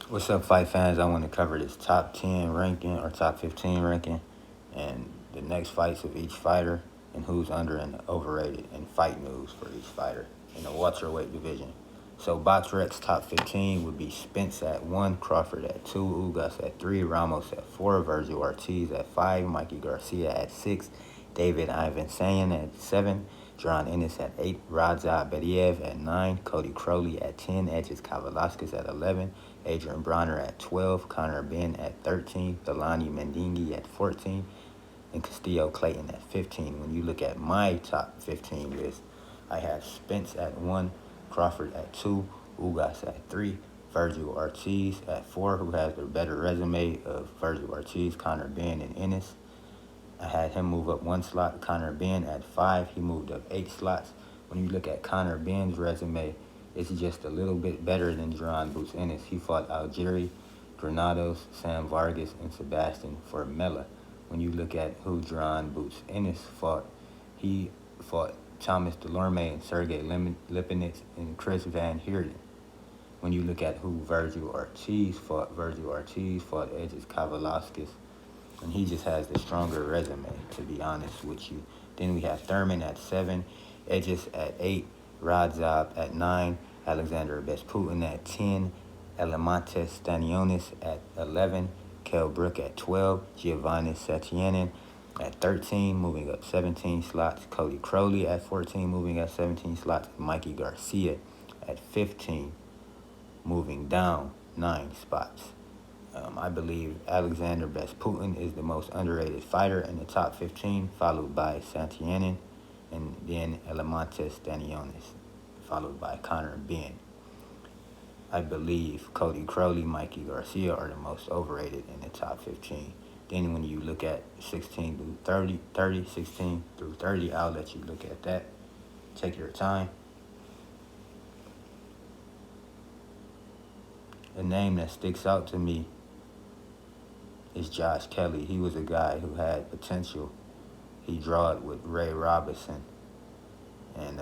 What's up, fight fans? I want to cover this top 10 ranking or top 15 ranking and the next fights of each fighter and who's under and overrated and fight news for each fighter in the welterweight division. So BoxRec's top 15 would be Spence at 1, Crawford at 2, Ugas at 3, Ramos at 4, Virgil Ortiz at 5, Mikey Garcia at 6, David Ivansayan at 7, John Ennis at 8, Radza Bediev at 9, Cody Crowley at 10, Edges Kavalauskas at 11, Adrian Bronner at 12, Connor Ben at 13, Delani Mendingi at 14, and Castillo Clayton at 15. When you look at my top 15 list, I have Spence at 1, Crawford at 2, Ugas at 3, Virgil Ortiz at 4, who has the better resume of Virgil Ortiz, Connor Ben, and Ennis. I had him move up 1 slot. Connor Ben at 5. He moved up 8 slots. When you look at Connor Ben's resume, it's just a little bit better than Jerron Boots Ennis. He fought Algieri, Granados, Sam Vargas, and Sebastian Formella. When you look at who Jerron Boots Ennis fought, he fought Thomas Delorme and Sergey Lipinets and Chris Van Heerden. When you look at who Virgil Ortiz fought Edges Kavalauskas, and he just has the stronger resume, to be honest with you. Then we have Thurman at 7, Edges at 8, Radzab at 9, Alexander Vesputin at 10, Elemontes Stanionis at 11, Kell Brook at 12, Giovanni Setianen at 13, moving up 17 slots, Cody Crowley at 14, moving up 17 slots, Mikey Garcia at 15, moving down 9 spots. I believe Alexander Vesputin is the most underrated fighter in the top 15, followed by Santianen, and then Elemontes Stanionis, followed by Connor Ben. I believe Cody Crowley, Mikey Garcia are the most overrated in the top 15. Then when you look at 16 through 16 through 30, I'll let you look at that. Take your time. A name that sticks out to me is Josh Kelly. He was a guy who had potential. He drawed with Ray Robinson. And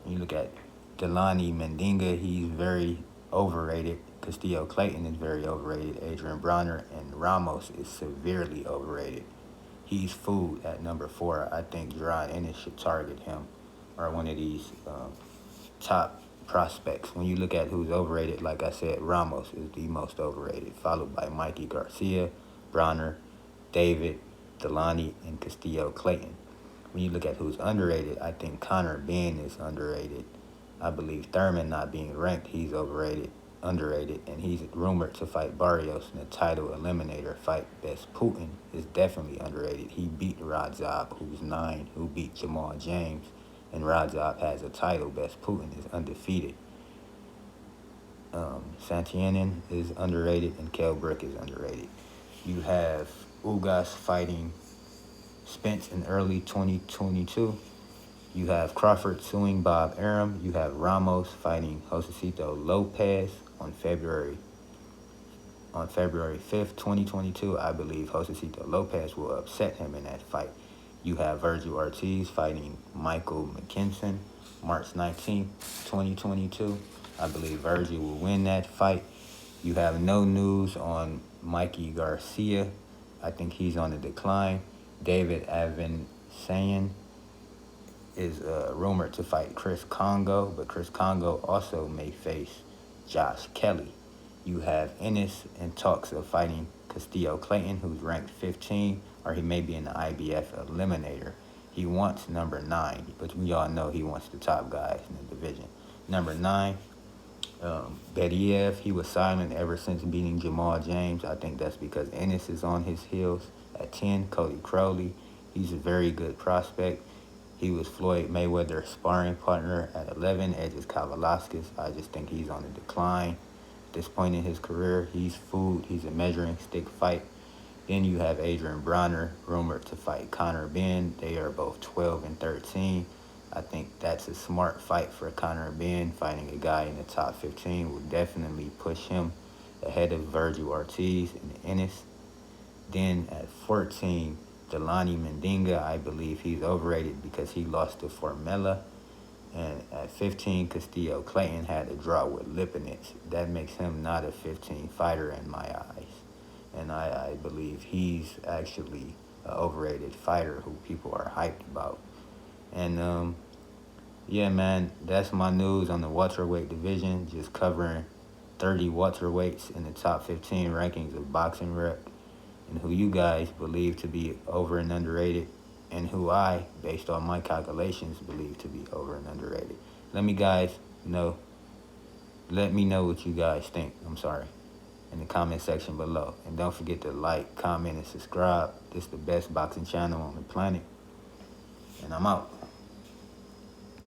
you look at Delani Mendinga, he's very overrated. Castillo Clayton is very overrated. Adrian Bronner and Ramos is severely overrated. He's food at number 4. I think Jerron Ennis should target him or one of these top prospects. When you look at who's overrated, like I said, Ramos is the most overrated, followed by Mikey Garcia, Bronner, David, Delani, and Castillo Clayton. When you look at who's underrated, I think Connor Ben is underrated. I believe Thurman not being ranked, he's underrated, and he's rumored to fight Barrios in a title eliminator fight. Putin is definitely underrated. He beat Radzab, who's 9, who beat Jamal James, and Radzab has a title. Putin is undefeated. Santianen is underrated, and Kell Brook is underrated. You have Ugas fighting Spence in early 2022. You have Crawford suing Bob Arum. You have Ramos fighting Josecito Lopez on February 5th, 2022. I believe Josecito Lopez will upset him in that fight. You have Virgil Ortiz fighting Michael McKinson March 19th, 2022. I believe Virgil will win that fight. You have no news on Mikey Garcia. I think he's on the decline. David Ivansayan is rumored to fight Chris Congo, but Chris Congo also may face Josh Kelly. You have Ennis in talks of fighting Castillo Clayton, who's ranked 15, or he may be in the IBF eliminator. He wants number 9, but we all know he wants the top guys in the division. Number 9, Bediev, he was silent ever since beating Jamal James. I think that's because Ennis is on his heels. At 10, Cody Crowley, he's a very good prospect. He was Floyd Mayweather's sparring partner. At 11, Edges Kavalauskas. I just think he's on the decline. At this point in his career, he's food. He's a measuring stick fight. Then you have Adrian Bronner, rumored to fight Connor Ben. They are both 12 and 13. I think that's a smart fight for Connor Ben. Fighting a guy in the top 15 will definitely push him ahead of Virgil Ortiz and Ennis. Then at 14, Delani Mendinga, I believe he's overrated because he lost to Formella. And at 15, Castillo Clayton had a draw with Lipinets. That makes him not a 15 fighter in my eyes. And I believe he's actually an overrated fighter who people are hyped about. And yeah, man, that's my news on the welterweight division. Just covering 30 welterweights in the top 15 rankings of Boxing Rep, and who you guys believe to be over and underrated, and who I, based on my calculations, believe to be over and underrated. Let me guys know. Let me know what you guys think. I'm sorry, in the comment section below, and don't forget to like, comment, and subscribe. This is the best boxing channel on the planet, and I'm out.